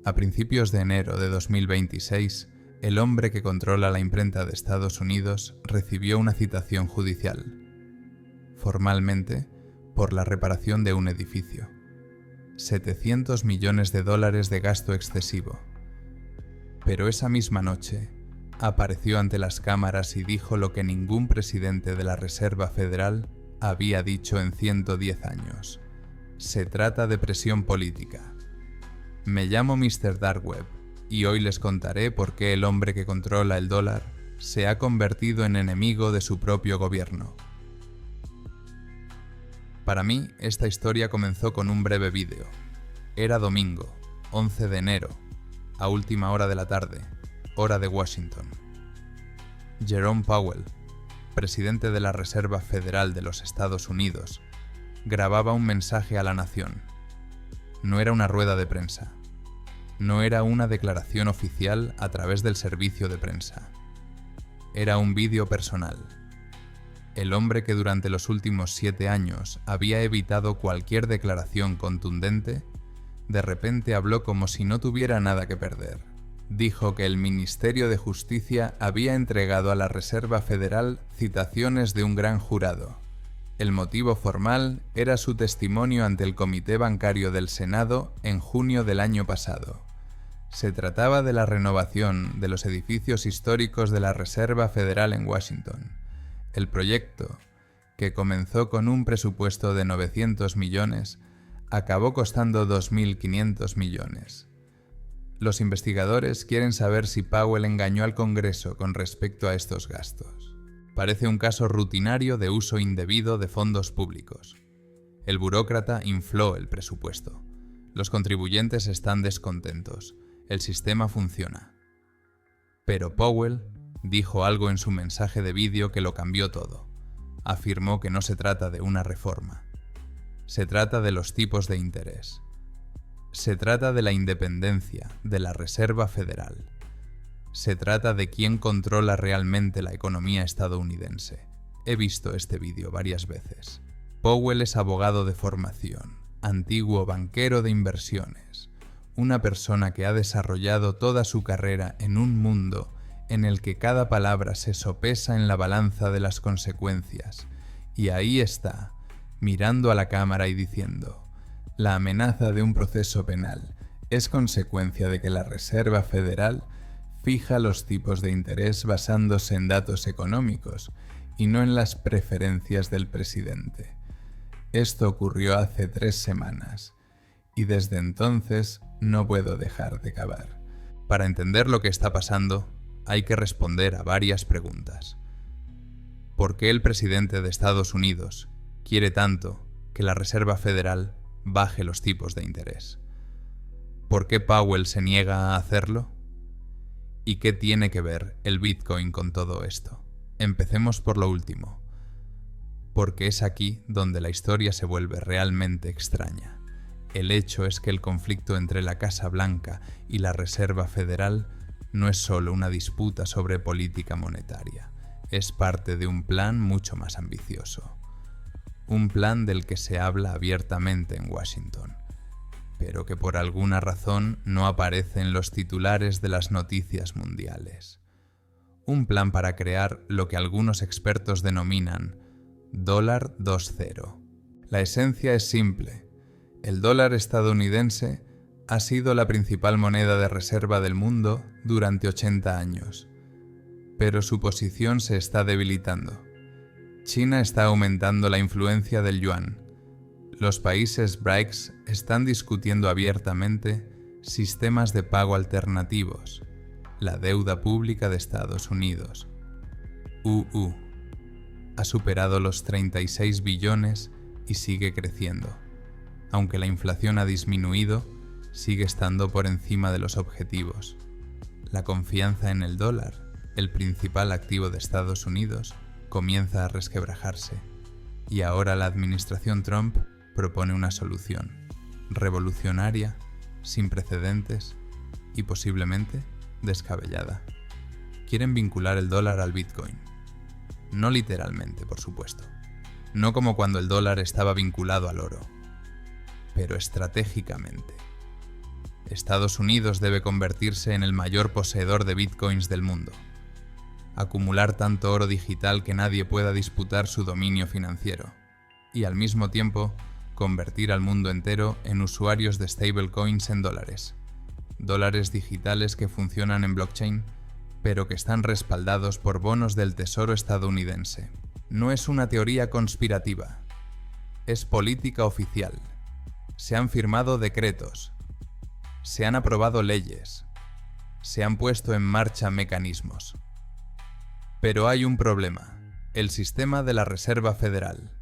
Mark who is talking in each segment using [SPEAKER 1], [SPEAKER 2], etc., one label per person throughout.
[SPEAKER 1] A principios de enero de 2026, el hombre que controla la imprenta de Estados Unidos recibió una citación judicial, formalmente por la reparación de un edificio. $700 millones de gasto excesivo. Pero esa misma noche, apareció ante las cámaras y dijo lo que ningún presidente de la Reserva Federal había dicho en 110 años. Se trata de presión política. Me llamo Mr. Dark Web y hoy les contaré por qué el hombre que controla el dólar se ha convertido en enemigo de su propio gobierno. Para mí, esta historia comenzó con un breve vídeo. Era domingo, 11 de enero, a última hora de la tarde, hora de Washington. Jerome Powell, presidente de la Reserva Federal de los Estados Unidos, grababa un mensaje a la nación. No era una rueda de prensa. No era una declaración oficial a través del servicio de prensa. Era un vídeo personal. El hombre que durante los últimos 7 años había evitado cualquier declaración contundente, de repente habló como si no tuviera nada que perder. Dijo que el Ministerio de Justicia había entregado a la Reserva Federal citaciones de un gran jurado. El motivo formal era su testimonio ante el Comité Bancario del Senado en junio del año pasado. Se trataba de la renovación de los edificios históricos de la Reserva Federal en Washington. El proyecto, que comenzó con un presupuesto de 900 millones, acabó costando 2.500 millones. Los investigadores quieren saber si Powell engañó al Congreso con respecto a estos gastos. Parece un caso rutinario de uso indebido de fondos públicos. El burócrata infló el presupuesto. Los contribuyentes están descontentos. El sistema funciona. Pero Powell dijo algo en su mensaje de vídeo que lo cambió todo. Afirmó que no se trata de una reforma. Se trata de los tipos de interés. Se trata de la independencia de la Reserva Federal. Se trata de quién controla realmente la economía estadounidense. He visto este vídeo varias veces. Powell es abogado de formación, antiguo banquero de inversiones, una persona que ha desarrollado toda su carrera en un mundo en el que cada palabra se sopesa en la balanza de las consecuencias, y ahí está, mirando a la cámara y diciendo: la amenaza de un proceso penal es consecuencia de que la Reserva Federal fija los tipos de interés basándose en datos económicos y no en las preferencias del presidente. Esto ocurrió hace 3 semanas, y desde entonces no puedo dejar de cavar. Para entender lo que está pasando, hay que responder a varias preguntas. ¿Por qué el presidente de Estados Unidos quiere tanto que la Reserva Federal baje los tipos de interés? ¿Por qué Powell se niega a hacerlo? ¿Y qué tiene que ver el Bitcoin con todo esto? Empecemos por lo último, porque es aquí donde la historia se vuelve realmente extraña. El hecho es que el conflicto entre la Casa Blanca y la Reserva Federal no es solo una disputa sobre política monetaria, es parte de un plan mucho más ambicioso. Un plan del que se habla abiertamente en Washington, pero que por alguna razón no aparece en los titulares de las noticias mundiales. Un plan para crear lo que algunos expertos denominan dólar 2.0. La esencia es simple. El dólar estadounidense ha sido la principal moneda de reserva del mundo durante 80 años, pero su posición se está debilitando. China está aumentando la influencia del yuan. Los países BRICS están discutiendo abiertamente sistemas de pago alternativos. La deuda pública de Estados Unidos, ha superado los 36 billones y sigue creciendo. Aunque la inflación ha disminuido, sigue estando por encima de los objetivos. La confianza en el dólar, el principal activo de Estados Unidos, comienza a resquebrajarse. Y ahora la administración Trump propone una solución revolucionaria, sin precedentes y posiblemente descabellada. Quieren vincular el dólar al Bitcoin. No literalmente, por supuesto. No como cuando el dólar estaba vinculado al oro, pero estratégicamente. Estados Unidos debe convertirse en el mayor poseedor de bitcoins del mundo. Acumular tanto oro digital que nadie pueda disputar su dominio financiero. Y al mismo tiempo, convertir al mundo entero en usuarios de stablecoins en dólares. Dólares digitales que funcionan en blockchain, pero que están respaldados por bonos del Tesoro estadounidense. No es una teoría conspirativa. Es política oficial. Se han firmado decretos. Se han aprobado leyes. Se han puesto en marcha mecanismos. Pero hay un problema: el sistema de la Reserva Federal.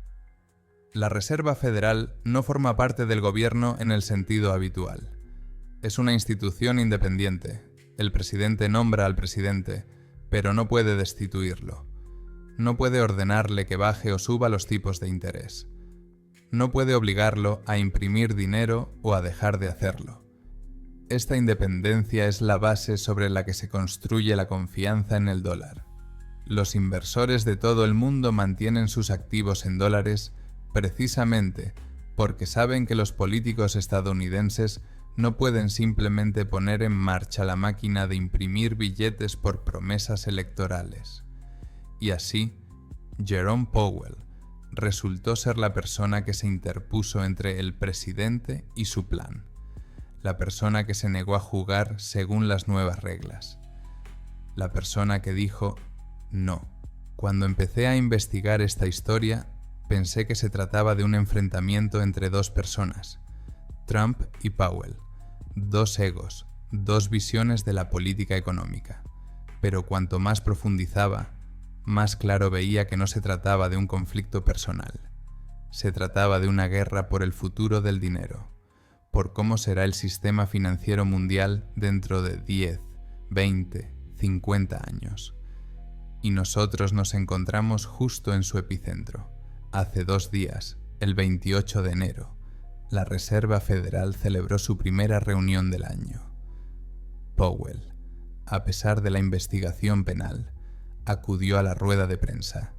[SPEAKER 1] La Reserva Federal no forma parte del gobierno en el sentido habitual. Es una institución independiente. El presidente nombra al presidente, pero no puede destituirlo. No puede ordenarle que baje o suba los tipos de interés. No puede obligarlo a imprimir dinero o a dejar de hacerlo. Esta independencia es la base sobre la que se construye la confianza en el dólar. Los inversores de todo el mundo mantienen sus activos en dólares precisamente porque saben que los políticos estadounidenses no pueden simplemente poner en marcha la máquina de imprimir billetes por promesas electorales. Y así, Jerome Powell resultó ser la persona que se interpuso entre el presidente y su plan, la persona que se negó a jugar según las nuevas reglas, la persona que dijo no. Cuando empecé a investigar esta historia, pensé que se trataba de un enfrentamiento entre dos personas, Trump y Powell, dos egos, dos visiones de la política económica. Pero cuanto más profundizaba, más claro veía que no se trataba de un conflicto personal. Se trataba de una guerra por el futuro del dinero, por cómo será el sistema financiero mundial dentro de 10, 20, 50 años. Y nosotros nos encontramos justo en su epicentro. Hace 2 días, el 28 de enero, la Reserva Federal celebró su primera reunión del año. Powell, a pesar de la investigación penal, acudió a la rueda de prensa.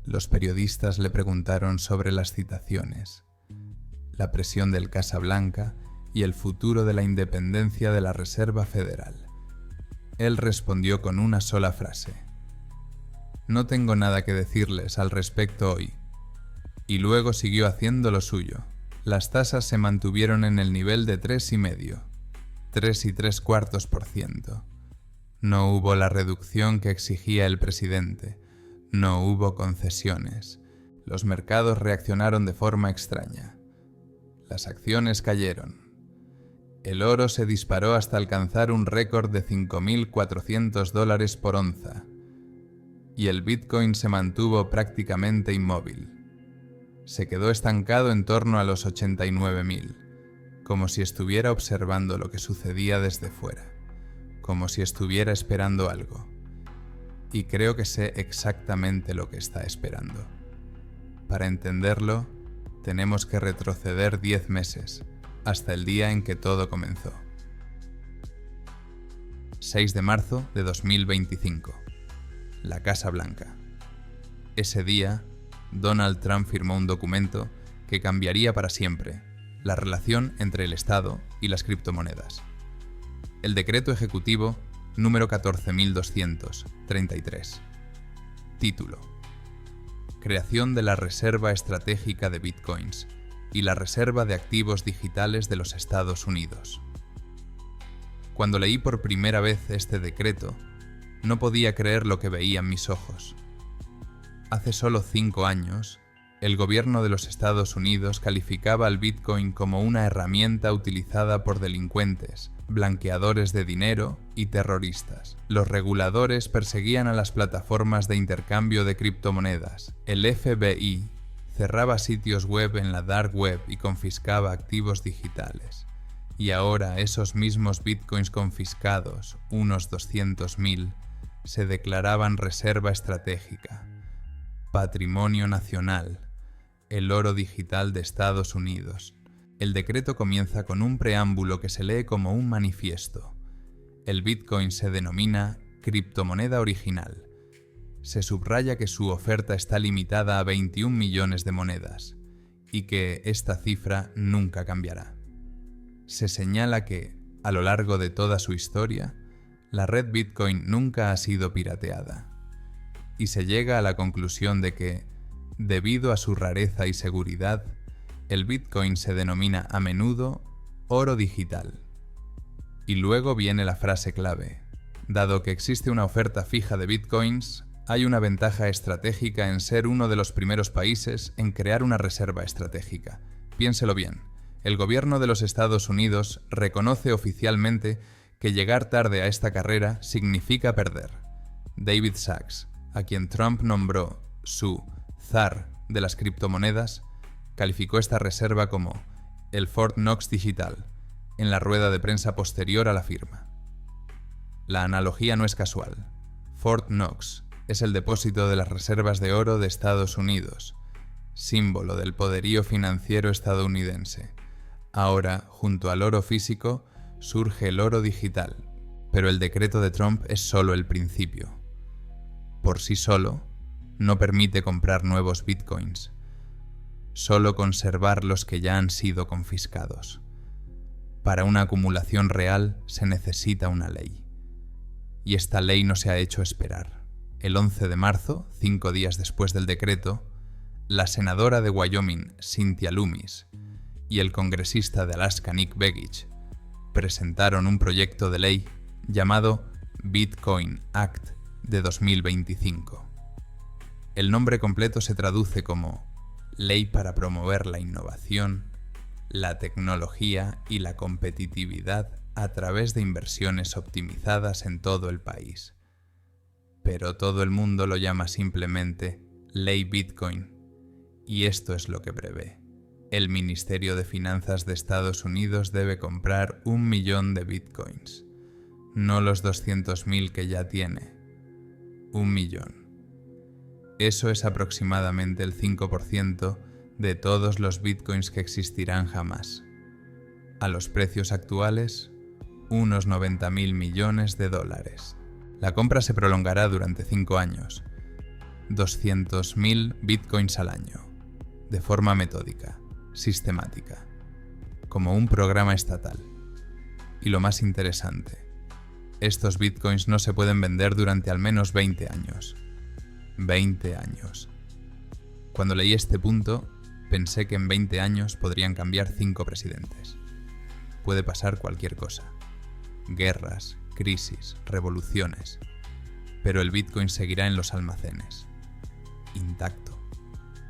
[SPEAKER 1] Los periodistas le preguntaron sobre las citaciones, la presión del Casa Blanca y el futuro de la independencia de la Reserva Federal. Él respondió con una sola frase: "No tengo nada que decirles al respecto hoy". Y luego siguió haciendo lo suyo. Las tasas se mantuvieron en el nivel de 3,5, 3,75%. No hubo la reducción que exigía el presidente. No hubo concesiones. Los mercados reaccionaron de forma extraña. Las acciones cayeron. El oro se disparó hasta alcanzar un récord de $5.400 por onza. Y el Bitcoin se mantuvo prácticamente inmóvil. Se quedó estancado en torno a los 89.000, como si estuviera observando lo que sucedía desde fuera, como si estuviera esperando algo. Y creo que sé exactamente lo que está esperando. Para entenderlo, tenemos que retroceder 10 meses, hasta el día en que todo comenzó. 6 de marzo de 2025. La Casa Blanca. Ese día, Donald Trump firmó un documento que cambiaría para siempre la relación entre el Estado y las criptomonedas. El decreto ejecutivo número 14.233. Título: Creación de la Reserva Estratégica de Bitcoins y la Reserva de Activos Digitales de los Estados Unidos. Cuando leí por primera vez este decreto, no podía creer lo que veían mis ojos. Hace solo 5 años, el gobierno de los Estados Unidos calificaba al Bitcoin como una herramienta utilizada por delincuentes, blanqueadores de dinero y terroristas. Los reguladores perseguían a las plataformas de intercambio de criptomonedas. El FBI cerraba sitios web en la dark web y confiscaba activos digitales. Y ahora esos mismos bitcoins confiscados, unos 200.000, se declaraban reserva estratégica, patrimonio nacional, el oro digital de Estados Unidos. El decreto comienza con un preámbulo que se lee como un manifiesto. El Bitcoin se denomina criptomoneda original. Se subraya que su oferta está limitada a 21 millones de monedas y que esta cifra nunca cambiará. se señala que, a lo largo de toda su historia, la red Bitcoin nunca ha sido pirateada, y se llega a la conclusión de que, debido a su rareza y seguridad, el Bitcoin se denomina a menudo oro digital. Y luego viene la frase clave: dado que existe una oferta fija de Bitcoins, hay una ventaja estratégica en ser uno de los primeros países en crear una reserva estratégica. Piénselo bien, el gobierno de los Estados Unidos reconoce oficialmente que llegar tarde a esta carrera significa perder. David Sachs, a quien Trump nombró su zar de las criptomonedas, calificó esta reserva como el Fort Knox digital, en la rueda de prensa posterior a la firma. La analogía no es casual. Fort Knox es el depósito de las reservas de oro de Estados Unidos, símbolo del poderío financiero estadounidense. Ahora, junto al oro físico, surge el oro digital, pero el decreto de Trump es solo el principio. Por sí solo, no permite comprar nuevos bitcoins, solo conservar los que ya han sido confiscados. Para una acumulación real se necesita una ley. Y esta ley no se ha hecho esperar. El 11 de marzo, 5 días después del decreto, la senadora de Wyoming, Cynthia Lummis, y el congresista de Alaska, Nick Begich, presentaron un proyecto de ley llamado Bitcoin Act de 2025. El nombre completo se traduce como Ley para promover la innovación, la tecnología y la competitividad a través de inversiones optimizadas en todo el país. Pero todo el mundo lo llama simplemente Ley Bitcoin, y esto es lo que prevé. El Ministerio de Finanzas de Estados Unidos debe comprar 1 millón de bitcoins, no los 200.000 que ya tiene. 1 millón. Eso es aproximadamente el 5% de todos los bitcoins que existirán jamás. A los precios actuales, unos 90.000 millones de dólares. La compra se prolongará durante 5 años, 200.000 bitcoins al año, de forma metódica, sistemática, como un programa estatal. Y lo más interesante, estos bitcoins no se pueden vender durante al menos 20 años. 20 años. Cuando leí este punto, pensé que en 20 años podrían cambiar 5 presidentes. Puede pasar cualquier cosa. Guerras, crisis, revoluciones. Pero el Bitcoin seguirá en los almacenes, intacto,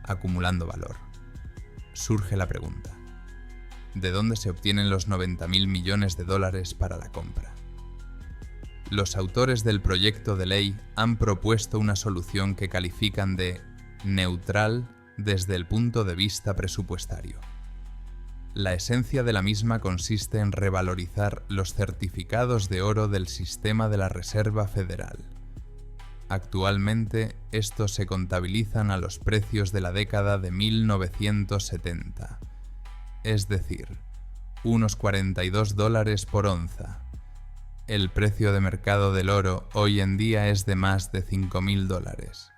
[SPEAKER 1] acumulando valor. Surge la pregunta: ¿de dónde se obtienen los 90.000 millones de dólares para la compra? Los autores del proyecto de ley han propuesto una solución que califican de neutral desde el punto de vista presupuestario. La esencia de la misma consiste en revalorizar los certificados de oro del sistema de la Reserva Federal. Actualmente, estos se contabilizan a los precios de la década de 1970, es decir, unos $42 por onza. El precio de mercado del oro hoy en día es de más de $5.000.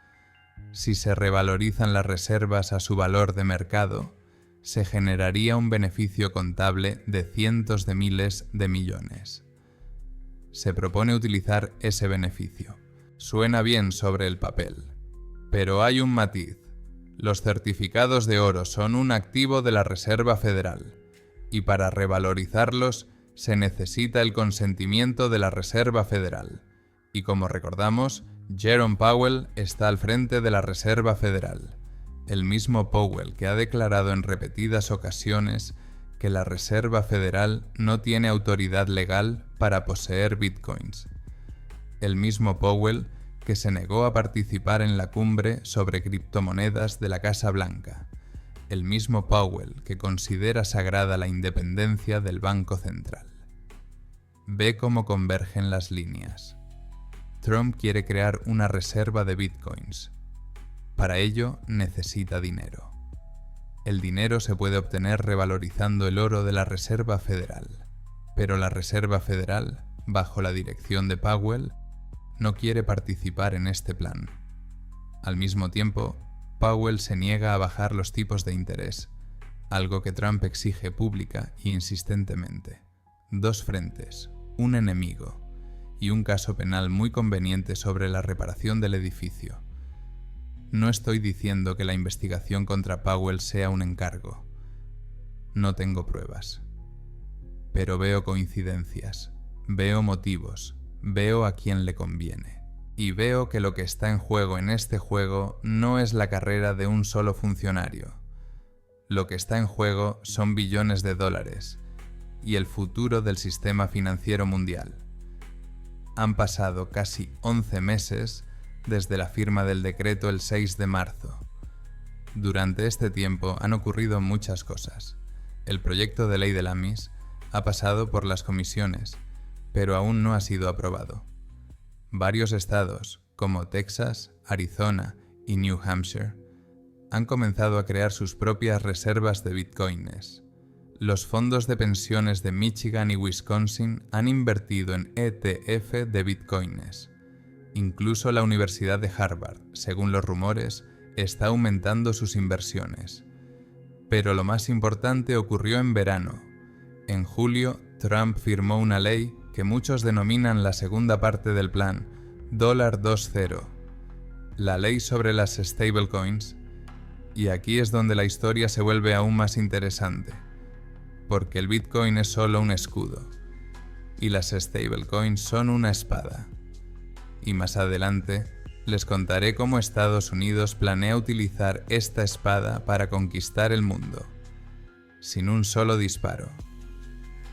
[SPEAKER 1] Si se revalorizan las reservas a su valor de mercado, se generaría un beneficio contable de cientos de miles de millones. Se propone utilizar ese beneficio. Suena bien sobre el papel, pero hay un matiz. Los certificados de oro son un activo de la Reserva Federal, y para revalorizarlos se necesita el consentimiento de la Reserva Federal. Y como recordamos, Jerome Powell está al frente de la Reserva Federal. El mismo Powell que ha declarado en repetidas ocasiones que la Reserva Federal no tiene autoridad legal para poseer bitcoins. El mismo Powell que se negó a participar en la cumbre sobre criptomonedas de la Casa Blanca. El mismo Powell que considera sagrada la independencia del Banco Central. Ve cómo convergen las líneas. Trump quiere crear una reserva de bitcoins. Para ello necesita dinero. El dinero se puede obtener revalorizando el oro de la Reserva Federal, pero la Reserva Federal, bajo la dirección de Powell, no quiere participar en este plan. Al mismo tiempo, Powell se niega a bajar los tipos de interés, algo que Trump exige pública e insistentemente. 2 frentes, un enemigo y un caso penal muy conveniente sobre la reparación del edificio. No estoy diciendo que la investigación contra Powell sea un encargo. No tengo pruebas. Pero veo coincidencias, veo motivos, veo a quién le conviene. Y veo que lo que está en juego en este juego no es la carrera de un solo funcionario. Lo que está en juego son billones de dólares y el futuro del sistema financiero mundial. Han pasado casi 11 meses desde la firma del decreto el 6 de marzo. Durante este tiempo han ocurrido muchas cosas. El proyecto de ley del AMIS ha pasado por las comisiones, pero aún no ha sido aprobado. Varios estados, como Texas, Arizona y New Hampshire, han comenzado a crear sus propias reservas de bitcoins. Los fondos de pensiones de Michigan y Wisconsin han invertido en ETF de bitcoins. Incluso la Universidad de Harvard, según los rumores, está aumentando sus inversiones. Pero lo más importante ocurrió en verano. En julio, Trump firmó una ley que muchos denominan la segunda parte del plan, $2.0, la ley sobre las stablecoins, y aquí es donde la historia se vuelve aún más interesante, porque el Bitcoin es solo un escudo, y las stablecoins son una espada. Y más adelante, les contaré cómo Estados Unidos planea utilizar esta espada para conquistar el mundo, sin un solo disparo,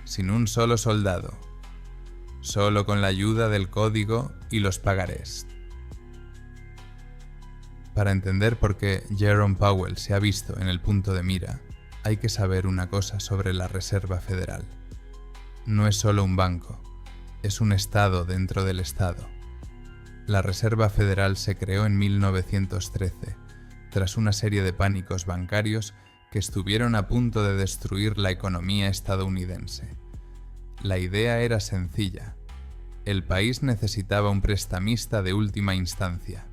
[SPEAKER 1] sin un solo soldado, solo con la ayuda del código y los pagarés. Para entender por qué Jerome Powell se ha visto en el punto de mira, hay que saber una cosa sobre la Reserva Federal. No es solo un banco, es un estado dentro del estado. La Reserva Federal se creó en 1913, tras una serie de pánicos bancarios que estuvieron a punto de destruir la economía estadounidense. La idea era sencilla. El país necesitaba un prestamista de última instancia,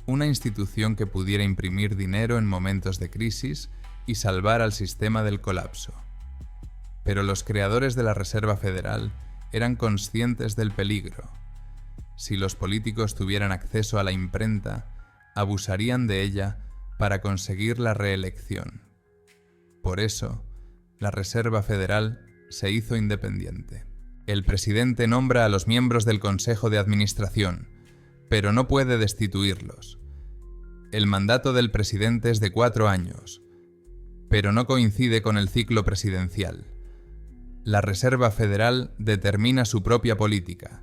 [SPEAKER 1] una institución que pudiera imprimir dinero en momentos de crisis y salvar al sistema del colapso. Pero los creadores de la Reserva Federal eran conscientes del peligro. Si los políticos tuvieran acceso a la imprenta, abusarían de ella para conseguir la reelección. Por eso, la Reserva Federal se hizo independiente. El presidente nombra a los miembros del Consejo de Administración, pero no puede destituirlos. El mandato del presidente es de 4 años, pero no coincide con el ciclo presidencial. La Reserva Federal determina su propia política,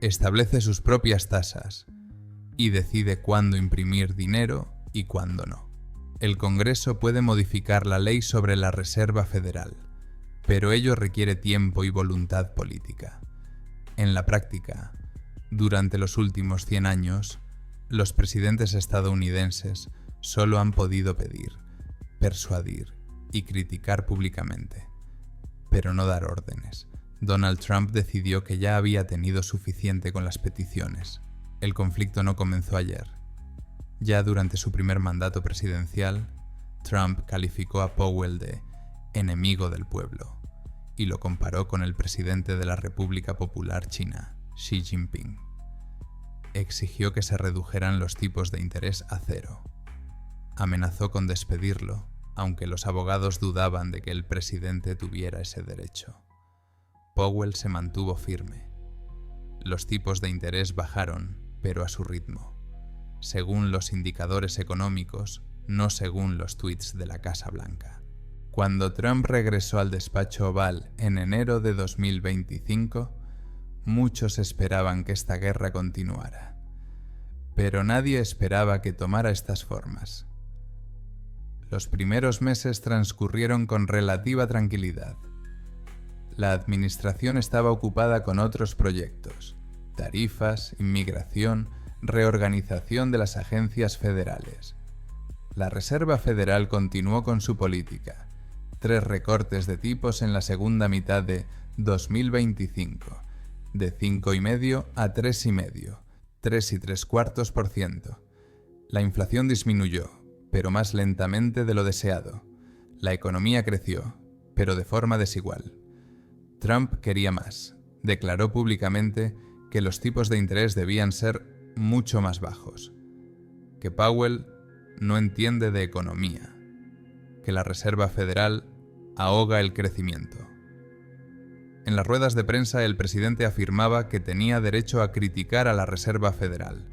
[SPEAKER 1] establece sus propias tasas y decide cuándo imprimir dinero y cuándo no. El Congreso puede modificar la ley sobre la Reserva Federal, pero ello requiere tiempo y voluntad política. En la práctica, durante los últimos 100 años, los presidentes estadounidenses solo han podido pedir, persuadir y criticar públicamente, pero no dar órdenes. Donald Trump decidió que ya había tenido suficiente con las peticiones. El conflicto no comenzó ayer. Ya durante su primer mandato presidencial, Trump calificó a Powell de enemigo del pueblo y lo comparó con el presidente de la República Popular China, Xi Jinping. Exigió que se redujeran los tipos de interés a 0. Amenazó con despedirlo, aunque los abogados dudaban de que el presidente tuviera ese derecho. Powell se mantuvo firme. Los tipos de interés bajaron, pero a su ritmo, según los indicadores económicos, no según los tweets de la Casa Blanca. Cuando Trump regresó al despacho Oval en enero de 2025, muchos esperaban que esta guerra continuara, pero nadie esperaba que tomara estas formas. Los primeros meses transcurrieron con relativa tranquilidad. La administración estaba ocupada con otros proyectos: tarifas, inmigración, reorganización de las agencias federales. La Reserva Federal continuó con su política: 3 recortes de tipos en la segunda mitad de 2025, de 5,5 a 3,5, 3,75%. La inflación disminuyó, pero más lentamente de lo deseado. La economía creció, pero de forma desigual. Trump quería más. Declaró públicamente que los tipos de interés debían ser mucho más bajos, que Powell no entiende de economía, que la Reserva Federal ahoga el crecimiento. En las ruedas de prensa, el presidente afirmaba que tenía derecho a criticar a la Reserva Federal,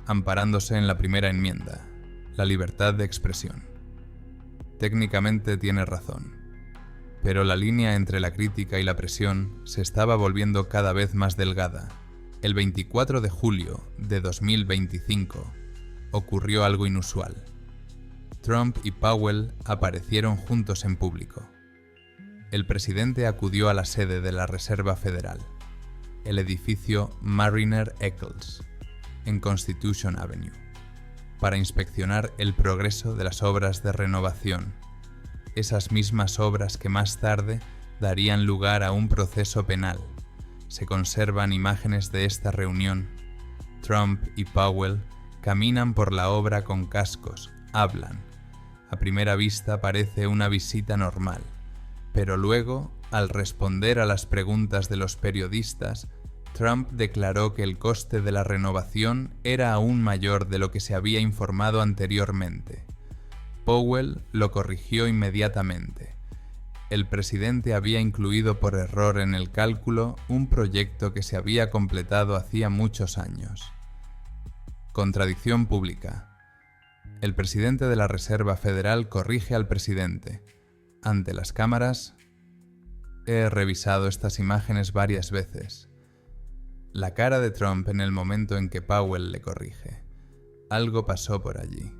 [SPEAKER 1] amparándose en la primera enmienda, la libertad de expresión. Técnicamente tiene razón, pero la línea entre la crítica y la presión se estaba volviendo cada vez más delgada. El 24 de julio de 2025 ocurrió algo inusual. Trump y Powell aparecieron juntos en público. El presidente acudió a la sede de la Reserva Federal, el edificio Mariner Eccles, en Constitution Avenue, para inspeccionar el progreso de las obras de renovación, esas mismas obras que más tarde darían lugar a un proceso penal. Se conservan imágenes de esta reunión. Trump y Powell caminan por la obra con cascos, hablan. A primera vista parece una visita normal, pero luego, al responder a las preguntas de los periodistas, Trump declaró que el coste de la renovación era aún mayor de lo que se había informado anteriormente. Powell lo corrigió inmediatamente. El presidente había incluido por error en el cálculo un proyecto que se había completado hacía muchos años. Contradicción pública. El presidente de la Reserva Federal corrige al presidente. Ante las cámaras, he revisado estas imágenes varias veces. La cara de Trump en el momento en que Powell le corrige. Algo pasó por allí.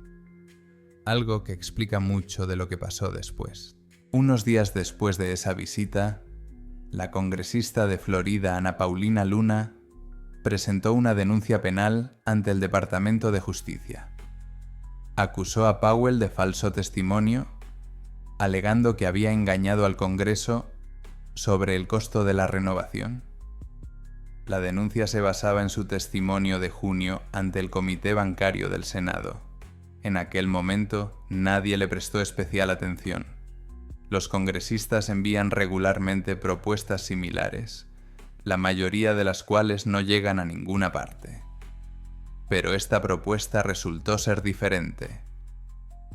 [SPEAKER 1] Algo que explica mucho de lo que pasó después. Unos días después de esa visita, la congresista de Florida Ana Paulina Luna presentó una denuncia penal ante el Departamento de Justicia. Acusó a Powell de falso testimonio, alegando que había engañado al Congreso sobre el costo de la renovación. La denuncia se basaba en su testimonio de junio ante el Comité Bancario del Senado. En aquel momento, nadie le prestó especial atención. Los congresistas envían regularmente propuestas similares, la mayoría de las cuales no llegan a ninguna parte. Pero esta propuesta resultó ser diferente.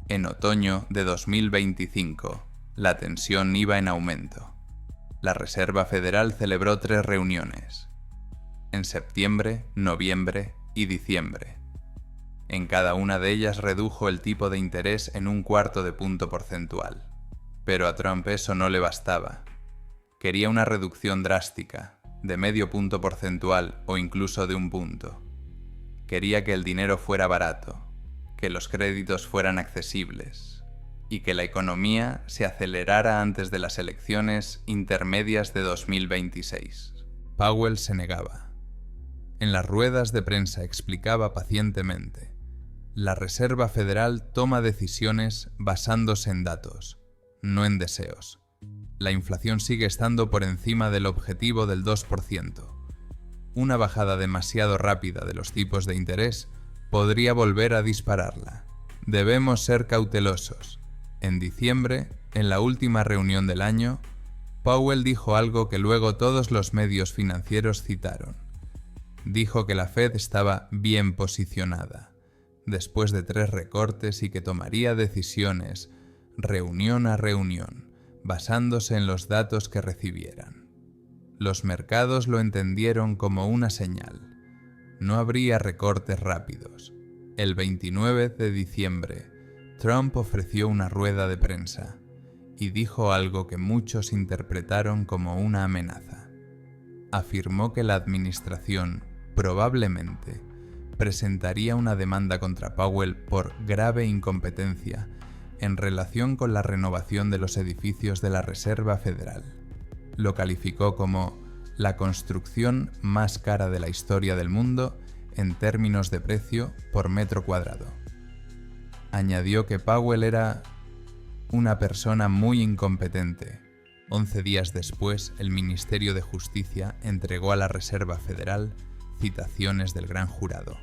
[SPEAKER 1] En otoño de 2025, la tensión iba en aumento. La Reserva Federal celebró 3 reuniones, en septiembre, noviembre y diciembre. En cada una de ellas redujo el tipo de interés en 1/4 punto porcentual. Pero a Trump eso no le bastaba. Quería una reducción drástica, de medio punto porcentual o incluso de 1 punto. Quería que el dinero fuera barato, que los créditos fueran accesibles y que la economía se acelerara antes de las elecciones intermedias de 2026. Powell se negaba. En las ruedas de prensa explicaba pacientemente: la Reserva Federal toma decisiones basándose en datos, no en deseos. La inflación sigue estando por encima del objetivo del 2%. Una bajada demasiado rápida de los tipos de interés podría volver a dispararla. Debemos ser cautelosos. En diciembre, en la última reunión del año, Powell dijo algo que luego todos los medios financieros citaron. Dijo que la Fed estaba bien posicionada, después de 3 recortes, y que tomaría decisiones reunión a reunión, basándose en los datos que recibieran. Los mercados lo entendieron como una señal. No habría recortes rápidos. El 29 de diciembre, Trump ofreció una rueda de prensa y dijo algo que muchos interpretaron como una amenaza. Afirmó que la administración probablemente presentaría una demanda contra Powell por grave incompetencia en relación con la renovación de los edificios de la Reserva Federal. Lo calificó como la construcción más cara de la historia del mundo en términos de precio por metro cuadrado. Añadió que Powell era una persona muy incompetente. 11 días después, el Ministerio de Justicia entregó a la Reserva Federal citaciones del gran jurado.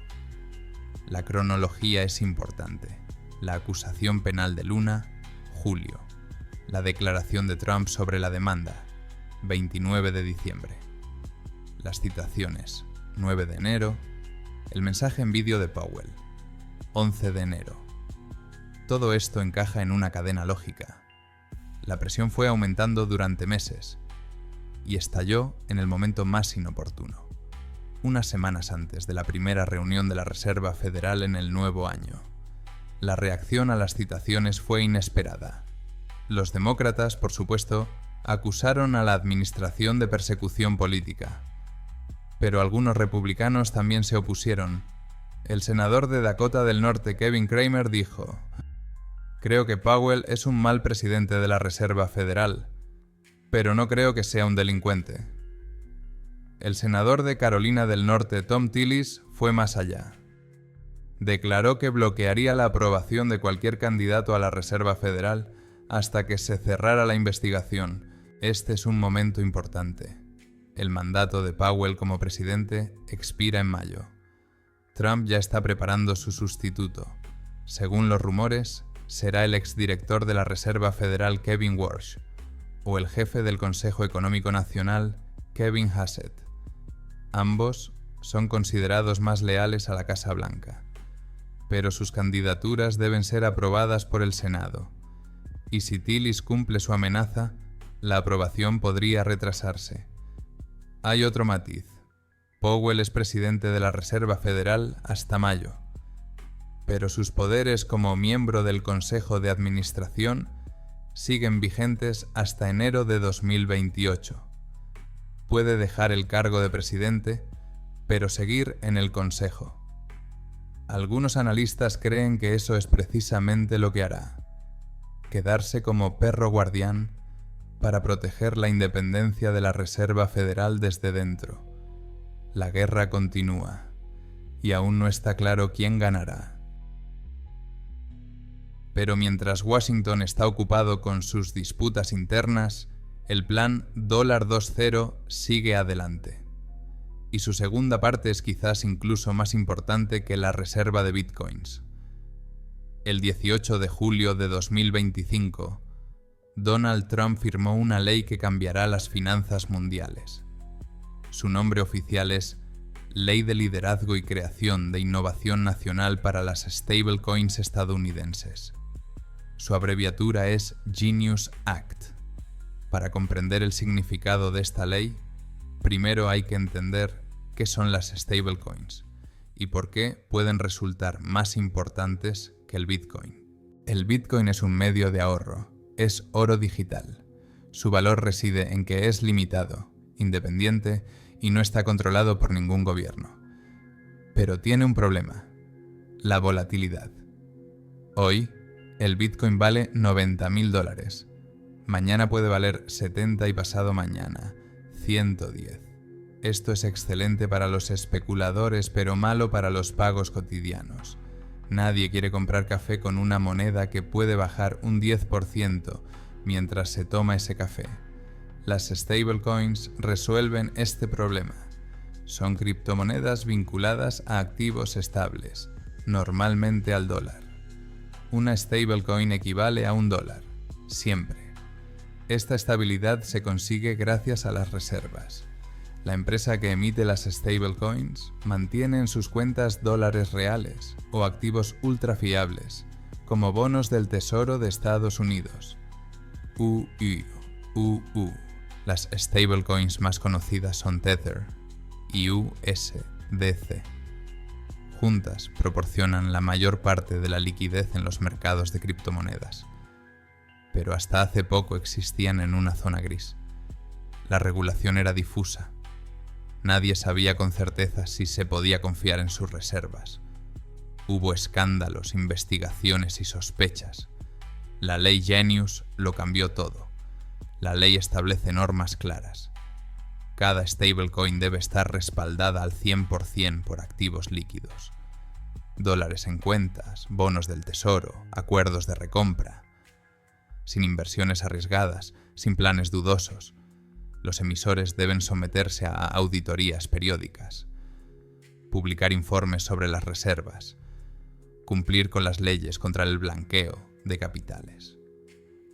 [SPEAKER 1] La cronología es importante. La acusación penal de Luna, julio. La declaración de Trump sobre la demanda, 29 de diciembre. Las citaciones, 9 de enero. El mensaje en vídeo de Powell, 11 de enero. Todo esto encaja en una cadena lógica. La presión fue aumentando durante meses y estalló en el momento más inoportuno, unas semanas antes de la primera reunión de la Reserva Federal en el nuevo año. La reacción a las citaciones fue inesperada. Los demócratas, por supuesto, acusaron a la administración de persecución política. Pero algunos republicanos también se opusieron. El senador de Dakota del Norte, Kevin Cramer, dijo: "Creo que Powell es un mal presidente de la Reserva Federal, pero no creo que sea un delincuente". El senador de Carolina del Norte, Thom Tillis, fue más allá. Declaró que bloquearía la aprobación de cualquier candidato a la Reserva Federal hasta que se cerrara la investigación. Este es un momento importante. El mandato de Powell como presidente expira en mayo. Trump ya está preparando su sustituto. Según los rumores, será el exdirector de la Reserva Federal Kevin Warsh, o el jefe del Consejo Económico Nacional Kevin Hassett. Ambos son considerados más leales a la Casa Blanca, pero sus candidaturas deben ser aprobadas por el Senado. Y si Tillis cumple su amenaza, la aprobación podría retrasarse. Hay otro matiz. Powell es presidente de la Reserva Federal hasta mayo, pero sus poderes como miembro del Consejo de Administración siguen vigentes hasta enero de 2028. Puede dejar el cargo de presidente, pero seguir en el Consejo. Algunos analistas creen que eso es precisamente lo que hará: quedarse como perro guardián para proteger la independencia de la Reserva Federal desde dentro. La guerra continúa, y aún no está claro quién ganará. Pero mientras Washington está ocupado con sus disputas internas, el plan $2.0 sigue adelante. Y su segunda parte es quizás incluso más importante que la reserva de bitcoins. El 18 de julio de 2025, Donald Trump firmó una ley que cambiará las finanzas mundiales. Su nombre oficial es Ley de Liderazgo y Creación de Innovación Nacional para las Stablecoins Estadounidenses. Su abreviatura es Genius Act. Para comprender el significado de esta ley, primero hay que entender qué son las stablecoins y por qué pueden resultar más importantes que el Bitcoin. El Bitcoin es un medio de ahorro, es oro digital. Su valor reside en que es limitado, independiente y no está controlado por ningún gobierno. Pero tiene un problema: la volatilidad. Hoy, el Bitcoin vale $90.000. Mañana puede valer 70 y pasado mañana 110. Esto es excelente para los especuladores, pero malo para los pagos cotidianos. Nadie quiere comprar café con una moneda que puede bajar un 10% mientras se toma ese café. Las stablecoins resuelven este problema. Son criptomonedas vinculadas a activos estables, normalmente al dólar. Una stablecoin equivale a $1, siempre. Esta estabilidad se consigue gracias a las reservas. La empresa que emite las stablecoins mantiene en sus cuentas dólares reales o activos ultra fiables, como bonos del Tesoro de Estados Unidos. Las stablecoins más conocidas son Tether y USDC. Juntas proporcionan la mayor parte de la liquidez en los mercados de criptomonedas, pero hasta hace poco existían en una zona gris. La regulación era difusa. Nadie sabía con certeza si se podía confiar en sus reservas. Hubo escándalos, investigaciones y sospechas. La ley Genius lo cambió todo. La ley establece normas claras. Cada stablecoin debe estar respaldada al 100% por activos líquidos. Dólares en cuentas, bonos del tesoro, acuerdos de recompra. Sin inversiones arriesgadas, sin planes dudosos. Los emisores deben someterse a auditorías periódicas, publicar informes sobre las reservas, cumplir con las leyes contra el blanqueo de capitales.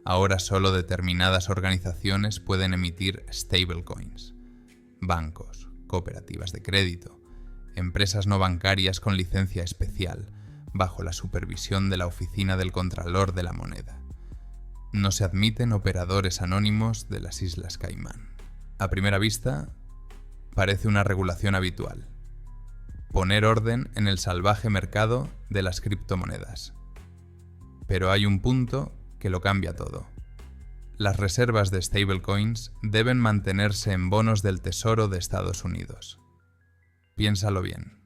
[SPEAKER 1] Ahora solo determinadas organizaciones pueden emitir stablecoins. Bancos, cooperativas de crédito, empresas no bancarias con licencia especial, bajo la supervisión de la Oficina del Contralor de la Moneda. No se admiten operadores anónimos de las Islas Caimán. A primera vista, parece una regulación habitual. Poner orden en el salvaje mercado de las criptomonedas. Pero hay un punto que lo cambia todo. Las reservas de stablecoins deben mantenerse en bonos del Tesoro de Estados Unidos. Piénsalo bien.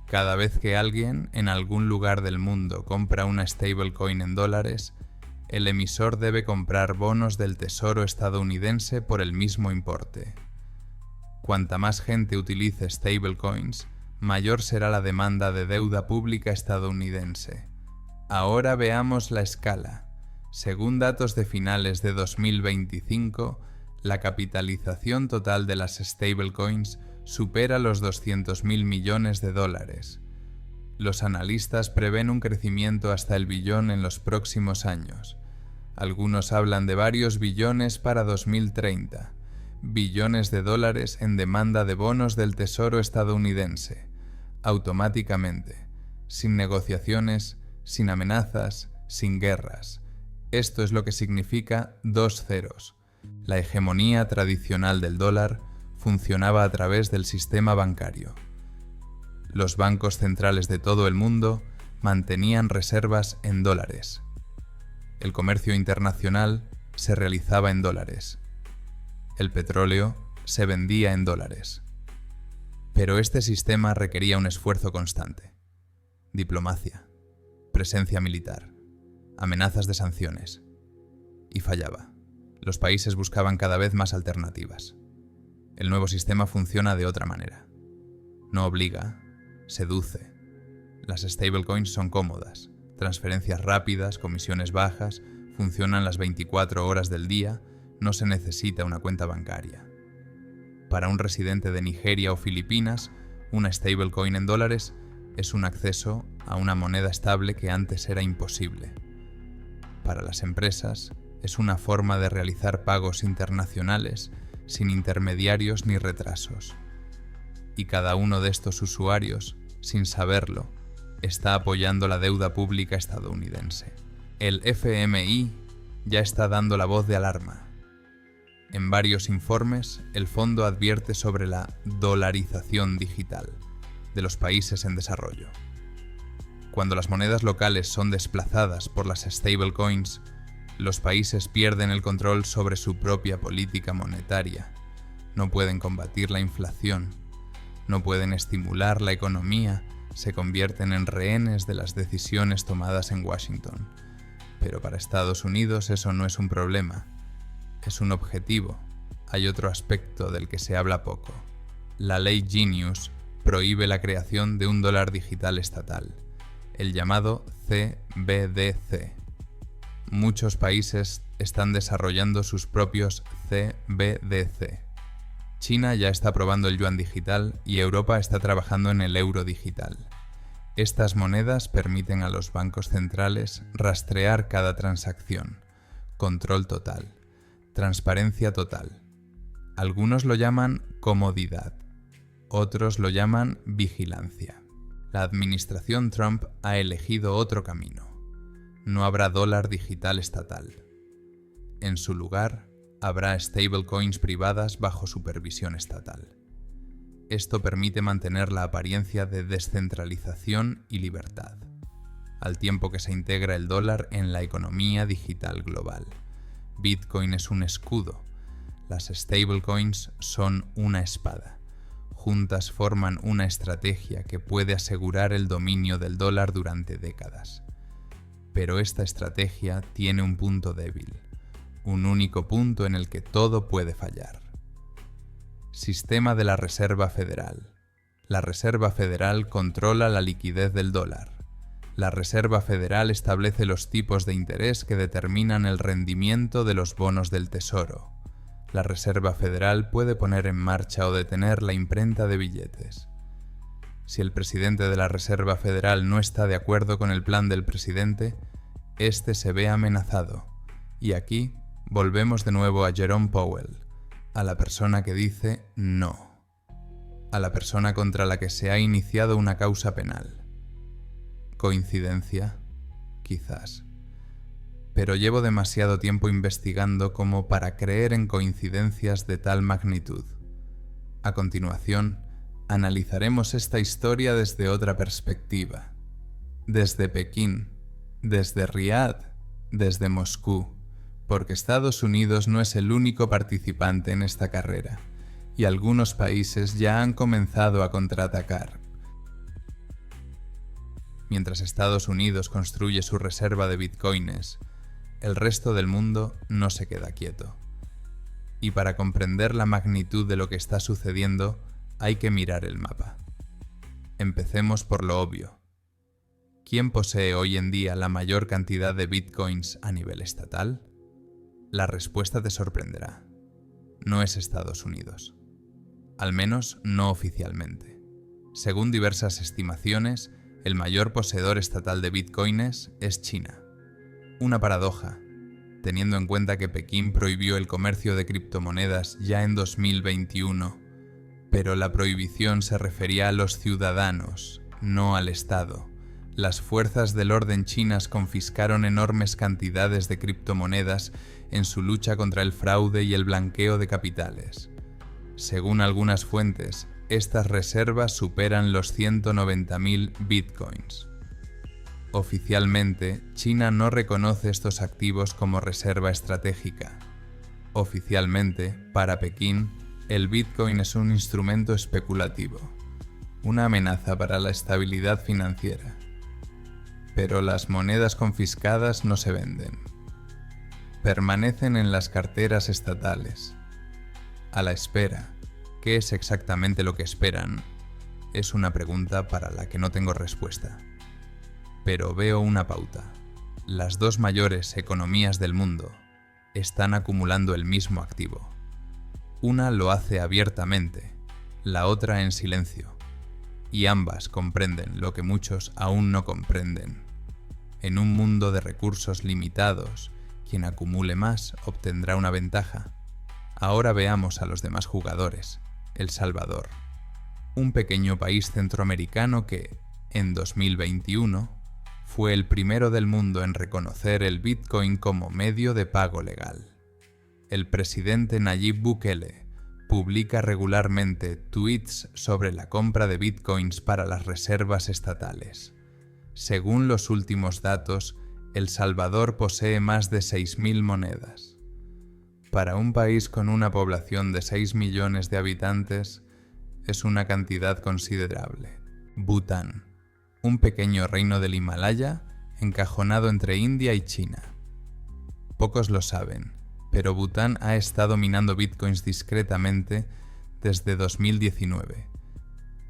[SPEAKER 1] Cada vez que alguien en algún lugar del mundo compra una stablecoin en dólares, el emisor debe comprar bonos del Tesoro estadounidense por el mismo importe. Cuanta más gente utilice stablecoins, mayor será la demanda de deuda pública estadounidense. Ahora veamos la escala. Según datos de finales de 2025, la capitalización total de las stablecoins supera los 200.000 millones de dólares. Los analistas prevén un crecimiento hasta el billón en los próximos años. Algunos hablan de varios billones para 2030. Billones de dólares en demanda de bonos del Tesoro estadounidense, automáticamente, sin negociaciones, sin amenazas, sin guerras. Esto es lo que significa 2 ceros. La hegemonía tradicional del dólar funcionaba a través del sistema bancario. Los bancos centrales de todo el mundo mantenían reservas en dólares. El comercio internacional se realizaba en dólares. El petróleo se vendía en dólares. Pero este sistema requería un esfuerzo constante. Diplomacia, presencia militar, amenazas de sanciones. Y fallaba. Los países buscaban cada vez más alternativas. El nuevo sistema funciona de otra manera. No obliga, seduce. Las stablecoins son cómodas, transferencias rápidas, comisiones bajas, funcionan las 24 horas del día, no se necesita una cuenta bancaria. Para un residente de Nigeria o Filipinas, una stablecoin en dólares es un acceso a una moneda estable que antes era imposible. Para las empresas, es una forma de realizar pagos internacionales sin intermediarios ni retrasos. Y cada uno de estos usuarios, sin saberlo, está apoyando la deuda pública estadounidense. El FMI ya está dando la voz de alarma. En varios informes, el fondo advierte sobre la dolarización digital de los países en desarrollo. Cuando las monedas locales son desplazadas por las stablecoins, los países pierden el control sobre su propia política monetaria. No pueden combatir la inflación, no pueden estimular la economía, se convierten en rehenes de las decisiones tomadas en Washington. Pero para Estados Unidos eso no es un problema, es un objetivo. Hay otro aspecto del que se habla poco. La ley Genius prohíbe la creación de un dólar digital estatal, el llamado CBDC. Muchos países están desarrollando sus propios CBDC. China ya está probando el yuan digital y Europa está trabajando en el euro digital. Estas monedas permiten a los bancos centrales rastrear cada transacción, control total, transparencia total. Algunos lo llaman comodidad, otros lo llaman vigilancia. La administración Trump ha elegido otro camino. No habrá dólar digital estatal. En su lugar, habrá stablecoins privadas bajo supervisión estatal. Esto permite mantener la apariencia de descentralización y libertad, al tiempo que se integra el dólar en la economía digital global. Bitcoin es un escudo, las stablecoins son una espada. Juntas forman una estrategia que puede asegurar el dominio del dólar durante décadas. Pero esta estrategia tiene un punto débil, un único punto en el que todo puede fallar. Sistema de la Reserva Federal. La Reserva Federal controla la liquidez del dólar. La Reserva Federal establece los tipos de interés que determinan el rendimiento de los bonos del Tesoro. La Reserva Federal puede poner en marcha o detener la imprenta de billetes. Si el presidente de la Reserva Federal no está de acuerdo con el plan del presidente, este se ve amenazado Y aquí volvemos de nuevo a Jerome Powell, a la persona que dice no, a la persona contra la que se ha iniciado una causa penal. ¿Coincidencia? Quizás. Pero llevo demasiado tiempo investigando como para creer en coincidencias de tal magnitud. A continuación, analizaremos esta historia desde otra perspectiva. Desde Pekín, desde Riad, desde Moscú, porque Estados Unidos no es el único participante en esta carrera, y algunos países ya han comenzado a contraatacar. Mientras Estados Unidos construye su reserva de bitcoins, el resto del mundo no se queda quieto. Y para comprender la magnitud de lo que está sucediendo, hay que mirar el mapa. Empecemos por lo obvio. ¿Quién posee hoy en día la mayor cantidad de bitcoins a nivel estatal? La respuesta te sorprenderá. No es Estados Unidos. Al menos no oficialmente. Según diversas estimaciones, el mayor poseedor estatal de bitcoins es China. Una paradoja, teniendo en cuenta que Pekín prohibió el comercio de criptomonedas ya en 2021, pero la prohibición se refería a los ciudadanos, no al Estado. Las fuerzas del orden chinas confiscaron enormes cantidades de criptomonedas en su lucha contra el fraude y el blanqueo de capitales. Según algunas fuentes, estas reservas superan los 190.000 bitcoins. Oficialmente, China no reconoce estos activos como reserva estratégica. Oficialmente, para Pekín, el bitcoin es un instrumento especulativo, una amenaza para la estabilidad financiera. Pero las monedas confiscadas no se venden. Permanecen en las carteras estatales. A la espera. ¿Qué es exactamente lo que esperan? Es una pregunta para la que no tengo respuesta. Pero veo una pauta. Las dos mayores economías del mundo están acumulando el mismo activo. Una lo hace abiertamente, la otra en silencio. Y ambas comprenden lo que muchos aún no comprenden. En un mundo de recursos limitados, quien acumule más obtendrá una ventaja. Ahora veamos a los demás jugadores. El Salvador, un pequeño país centroamericano que, en 2021, fue el primero del mundo en reconocer el Bitcoin como medio de pago legal. El presidente Nayib Bukele publica regularmente tweets sobre la compra de Bitcoins para las reservas estatales. Según los últimos datos, El Salvador posee más de 6.000 monedas. Para un país con una población de 6 millones de habitantes, es una cantidad considerable. Bután, un pequeño reino del Himalaya encajonado entre India y China. Pocos lo saben, pero Bután ha estado minando bitcoins discretamente desde 2019,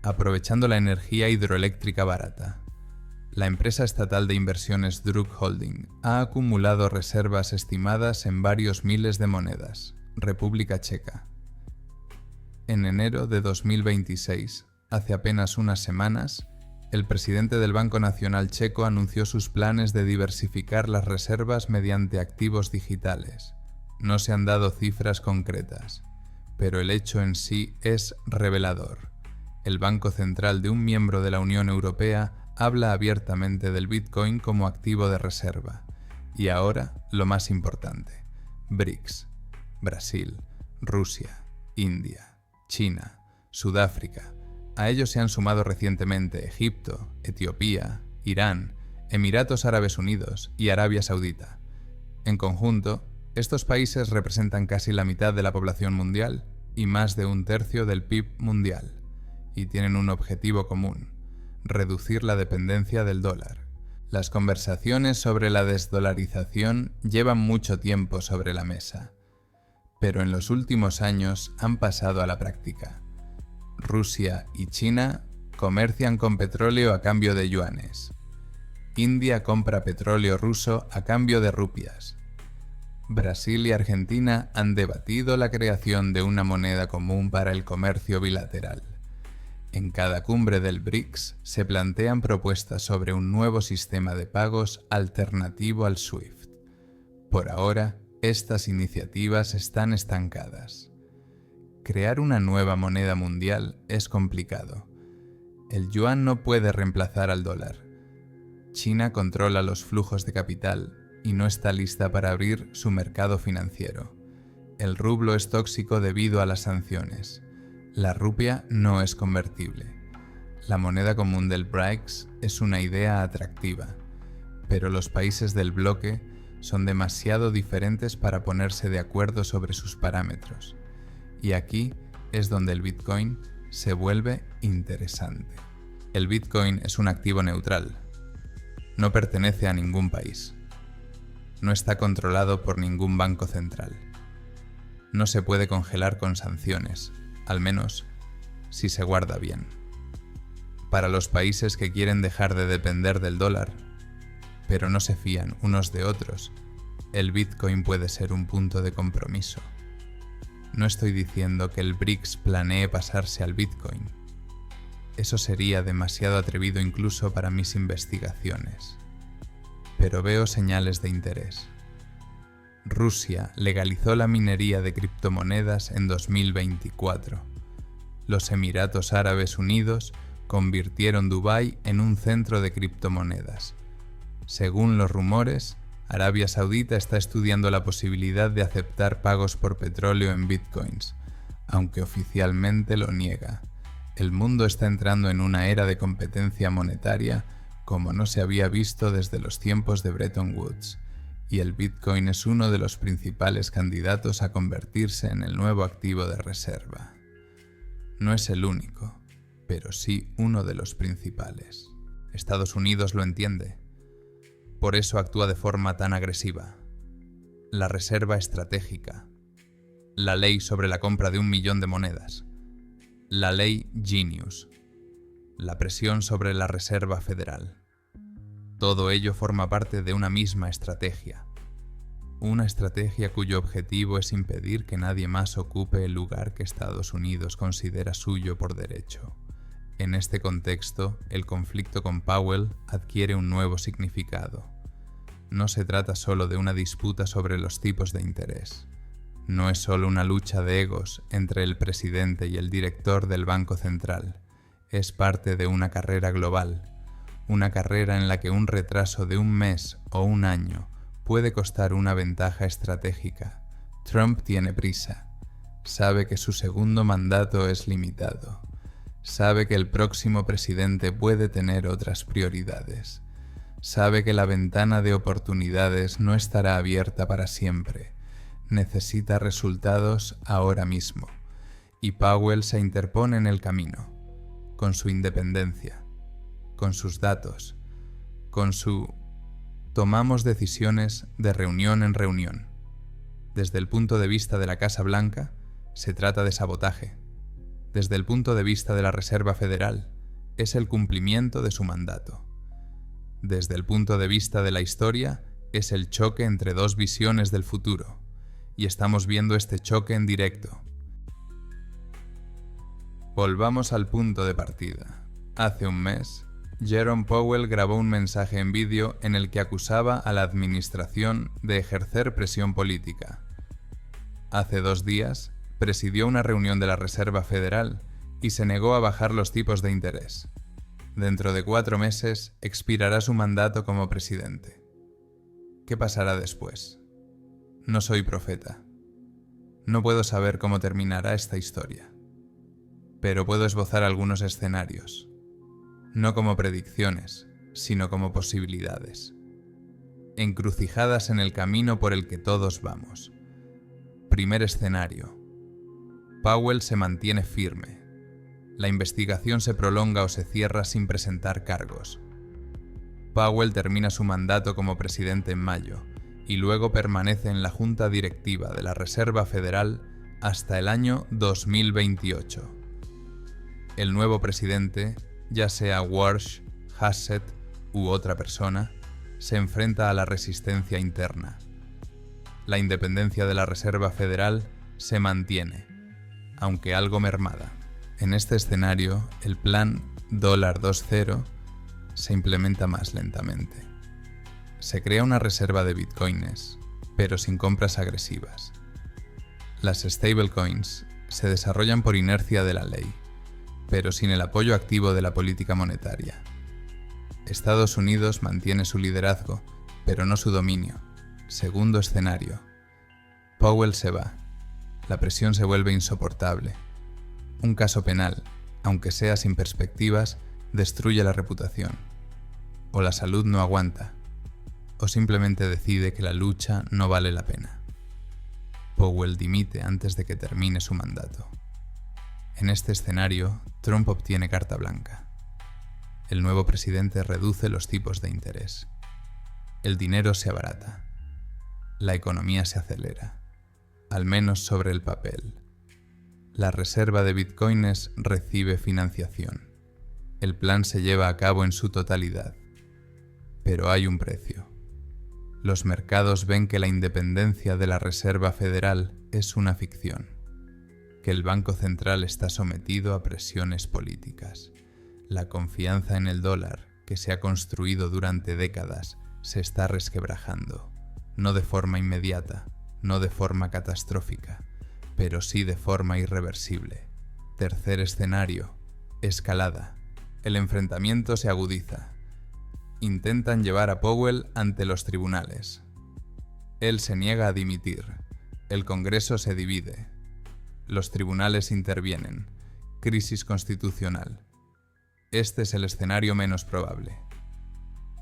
[SPEAKER 1] aprovechando la energía hidroeléctrica barata. La empresa estatal de inversiones Druk Holding ha acumulado reservas estimadas en varios miles de monedas. República Checa. En enero de 2026, hace apenas unas semanas, el presidente del Banco Nacional Checo anunció sus planes de diversificar las reservas mediante activos digitales. No se han dado cifras concretas, pero el hecho en sí es revelador. El Banco Central de un miembro de la Unión Europea habla abiertamente del Bitcoin como activo de reserva. Y ahora, lo más importante, BRICS, Brasil, Rusia, India, China, Sudáfrica. A ellos se han sumado recientemente Egipto, Etiopía, Irán, Emiratos Árabes Unidos y Arabia Saudita. En conjunto, estos países representan casi la mitad de la población mundial y más de un tercio del PIB mundial, y tienen un objetivo común: reducir la dependencia del dólar. Las conversaciones sobre la desdolarización llevan mucho tiempo sobre la mesa, pero en los últimos años han pasado a la práctica. Rusia y China comercian con petróleo a cambio de yuanes. India compra petróleo ruso a cambio de rupias. Brasil y Argentina han debatido la creación de una moneda común para el comercio bilateral. En cada cumbre del BRICS se plantean propuestas sobre un nuevo sistema de pagos alternativo al SWIFT. Por ahora, estas iniciativas están estancadas. Crear una nueva moneda mundial es complicado. El yuan no puede reemplazar al dólar. China controla los flujos de capital y no está lista para abrir su mercado financiero. El rublo es tóxico debido a las sanciones. La rupia no es convertible. La moneda común del BRICS es una idea atractiva, pero los países del bloque son demasiado diferentes para ponerse de acuerdo sobre sus parámetros. Y aquí es donde el Bitcoin se vuelve interesante. El Bitcoin es un activo neutral. No pertenece a ningún país. No está controlado por ningún banco central. No se puede congelar con sanciones, al menos si se guarda bien. Para los países que quieren dejar de depender del dólar, pero no se fían unos de otros, el Bitcoin puede ser un punto de compromiso. No estoy diciendo que el BRICS planee pasarse al Bitcoin. Eso sería demasiado atrevido incluso para mis investigaciones. Pero veo señales de interés. Rusia legalizó la minería de criptomonedas en 2024. Los Emiratos Árabes Unidos convirtieron Dubái en un centro de criptomonedas. Según los rumores, Arabia Saudita está estudiando la posibilidad de aceptar pagos por petróleo en bitcoins, aunque oficialmente lo niega. El mundo está entrando en una era de competencia monetaria como no se había visto desde los tiempos de Bretton Woods, y el Bitcoin es uno de los principales candidatos a convertirse en el nuevo activo de reserva. No es el único, pero sí uno de los principales. Estados Unidos lo entiende. Por eso actúa de forma tan agresiva. La reserva estratégica. La ley sobre la compra de 1 millón de monedas. La ley Genius. La presión sobre la Reserva Federal. Todo ello forma parte de una misma estrategia. Una estrategia cuyo objetivo es impedir que nadie más ocupe el lugar que Estados Unidos considera suyo por derecho. En este contexto, el conflicto con Powell adquiere un nuevo significado. No se trata solo de una disputa sobre los tipos de interés. No es solo una lucha de egos entre el presidente y el director del Banco Central. Es parte de una carrera global, una carrera en la que un retraso de un mes o un año puede costar una ventaja estratégica. Trump tiene prisa. Sabe que su segundo mandato es limitado. Sabe que el próximo presidente puede tener otras prioridades. Sabe que la ventana de oportunidades no estará abierta para siempre. Necesita resultados ahora mismo. Y Powell se interpone en el camino, con su independencia, con sus datos, con su tomamos decisiones de reunión en reunión. Desde el punto de vista de la Casa Blanca, se trata de sabotaje. Desde el punto de vista de la Reserva Federal, es el cumplimiento de su mandato. Desde el punto de vista de la historia, es el choque entre dos visiones del futuro. Y estamos viendo este choque en directo. Volvamos al punto de partida. Hace un mes, Jerome Powell grabó un mensaje en vídeo en el que acusaba a la administración de ejercer presión política. Hace 2 días, presidió una reunión de la Reserva Federal y se negó a bajar los tipos de interés. Dentro de 4 meses, expirará su mandato como presidente. ¿Qué pasará después? No soy profeta. No puedo saber cómo terminará esta historia. Pero puedo esbozar algunos escenarios. No como predicciones, sino como posibilidades. Encrucijadas en el camino por el que todos vamos. Primer escenario. Powell se mantiene firme. La investigación se prolonga o se cierra sin presentar cargos. Powell termina su mandato como presidente en mayo y luego permanece en la Junta Directiva de la Reserva Federal hasta el año 2028. El nuevo presidente, ya sea Warsh, Hassett u otra persona, se enfrenta a la resistencia interna. La independencia de la Reserva Federal se mantiene, aunque algo mermada. En este escenario, el plan $2.0 se implementa más lentamente. Se crea una reserva de bitcoins, pero sin compras agresivas. Las stablecoins se desarrollan por inercia de la ley, pero sin el apoyo activo de la política monetaria. Estados Unidos mantiene su liderazgo, pero no su dominio. Segundo escenario. Powell se va. La presión se vuelve insoportable. Un caso penal, aunque sea sin perspectivas, destruye la reputación. O la salud no aguanta, o simplemente decide que la lucha no vale la pena. Powell dimite antes de que termine su mandato. En este escenario, Trump obtiene carta blanca. El nuevo presidente reduce los tipos de interés. El dinero se abarata. La economía se acelera, al menos sobre el papel. La reserva de bitcoins recibe financiación. El plan se lleva a cabo en su totalidad. Pero hay un precio. Los mercados ven que la independencia de la Reserva Federal es una ficción, que el Banco Central está sometido a presiones políticas. La confianza en el dólar, que se ha construido durante décadas, se está resquebrajando, no de forma inmediata, no de forma catastrófica, pero sí de forma irreversible. Tercer escenario, escalada. El enfrentamiento se agudiza. Intentan llevar a Powell ante los tribunales. Él se niega a dimitir. El Congreso se divide. Los tribunales intervienen. Crisis constitucional. Este es el escenario menos probable.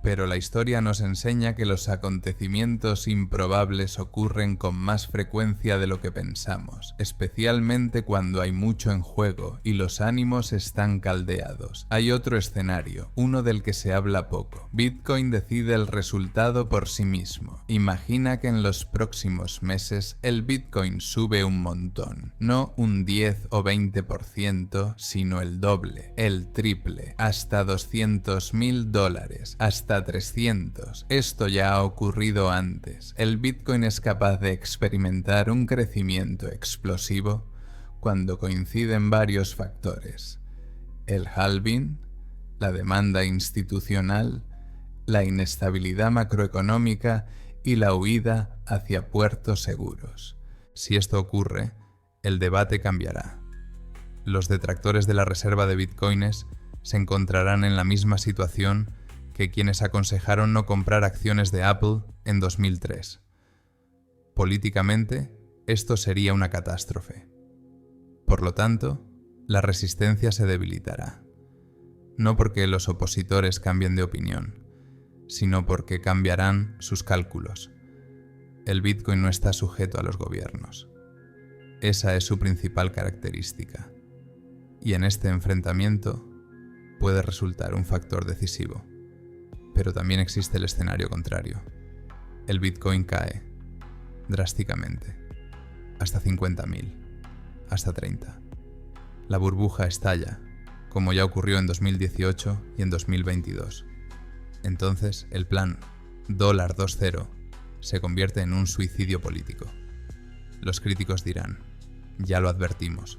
[SPEAKER 1] Pero la historia nos enseña que los acontecimientos improbables ocurren con más frecuencia de lo que pensamos, especialmente cuando hay mucho en juego y los ánimos están caldeados. Hay otro escenario, uno del que se habla poco. Bitcoin decide el resultado por sí mismo. Imagina que en los próximos meses el Bitcoin sube un montón, no un 10 o 20%, sino el doble, el triple, hasta $200,000, hasta 300. Esto ya ha ocurrido antes. El Bitcoin es capaz de experimentar un crecimiento explosivo cuando coinciden varios factores. El halving, la demanda institucional, la inestabilidad macroeconómica y la huida hacia puertos seguros. Si esto ocurre, el debate cambiará. Los detractores de la reserva de bitcoins se encontrarán en la misma situación que quienes aconsejaron no comprar acciones de Apple en 2003. Políticamente, esto sería una catástrofe. Por lo tanto, la resistencia se debilitará. No porque los opositores cambien de opinión, sino porque cambiarán sus cálculos. El Bitcoin no está sujeto a los gobiernos. Esa es su principal característica. Y en este enfrentamiento puede resultar un factor decisivo. Pero también existe el escenario contrario. El Bitcoin cae drásticamente, hasta 50.000, hasta 30. La burbuja estalla, como ya ocurrió en 2018 y en 2022. Entonces, el plan $2.0 se convierte en un suicidio político. Los críticos dirán, ya lo advertimos.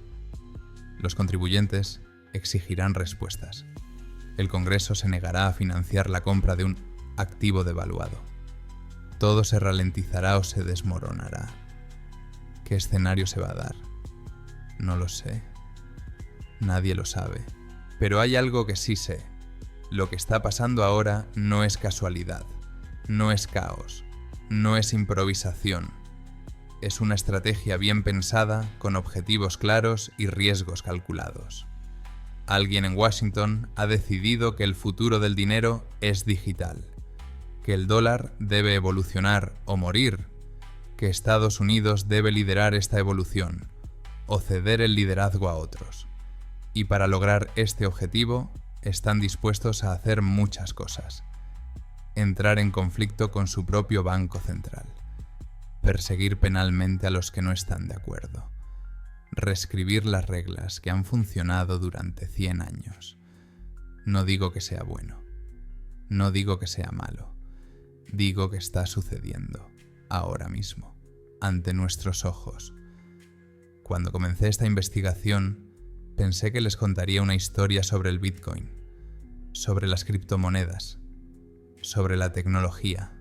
[SPEAKER 1] Los contribuyentes exigirán respuestas. El Congreso se negará a financiar la compra de un activo devaluado. Todo se ralentizará o se desmoronará. ¿Qué escenario se va a dar? No lo sé. Nadie lo sabe. Pero hay algo que sí sé. Lo que está pasando ahora no es casualidad, no es caos, no es improvisación. Es una estrategia bien pensada, con objetivos claros y riesgos calculados. Alguien en Washington ha decidido que el futuro del dinero es digital, que el dólar debe evolucionar o morir, que Estados Unidos debe liderar esta evolución o ceder el liderazgo a otros. Y para lograr este objetivo, están dispuestos a hacer muchas cosas. Entrar en conflicto con su propio Banco Central. Perseguir penalmente a los que no están de acuerdo. Reescribir las reglas que han funcionado durante 100 años. No digo que sea bueno. No digo que sea malo. Digo que está sucediendo, ahora mismo, ante nuestros ojos. Cuando comencé esta investigación, pensé que les contaría una historia sobre el Bitcoin, sobre las criptomonedas, sobre la tecnología.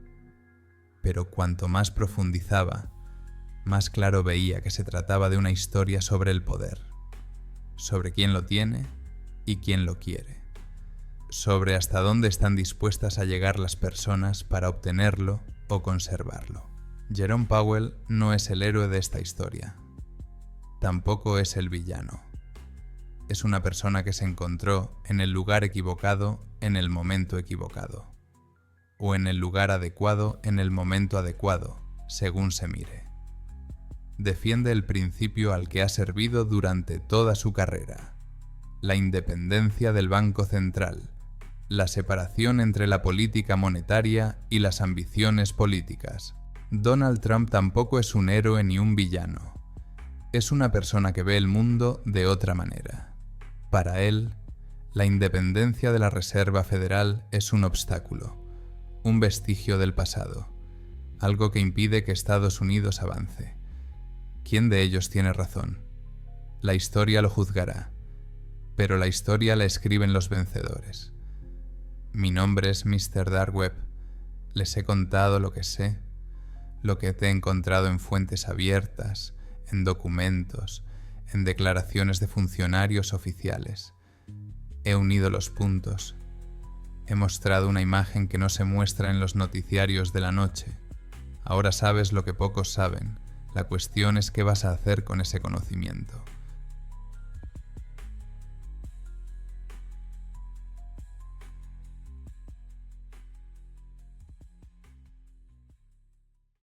[SPEAKER 1] pero cuanto más profundizaba, más claro veía que se trataba de una historia sobre el poder, sobre quién lo tiene y quién lo quiere, sobre hasta dónde están dispuestas a llegar las personas para obtenerlo o conservarlo. Jerome Powell no es el héroe de esta historia, tampoco es el villano. Es una persona que se encontró en el lugar equivocado en el momento equivocado, o en el lugar adecuado en el momento adecuado, según se mire. Defiende el principio al que ha servido durante toda su carrera: la independencia del Banco Central, la separación entre la política monetaria y las ambiciones políticas. Donald Trump tampoco es un héroe ni un villano. Es una persona que ve el mundo de otra manera. Para él, la independencia de la Reserva Federal es un obstáculo, un vestigio del pasado, algo que impide que Estados Unidos avance. ¿Quién de ellos tiene razón? La historia lo juzgará, pero la historia la escriben los vencedores. Mi nombre es Mr. Dark Web. Les he contado lo que sé, lo que te he encontrado en fuentes abiertas, en documentos, en declaraciones de funcionarios oficiales. He unido los puntos. He mostrado una imagen que no se muestra en los noticiarios de la noche. Ahora sabes lo que pocos saben. La cuestión es qué vas a hacer con ese conocimiento.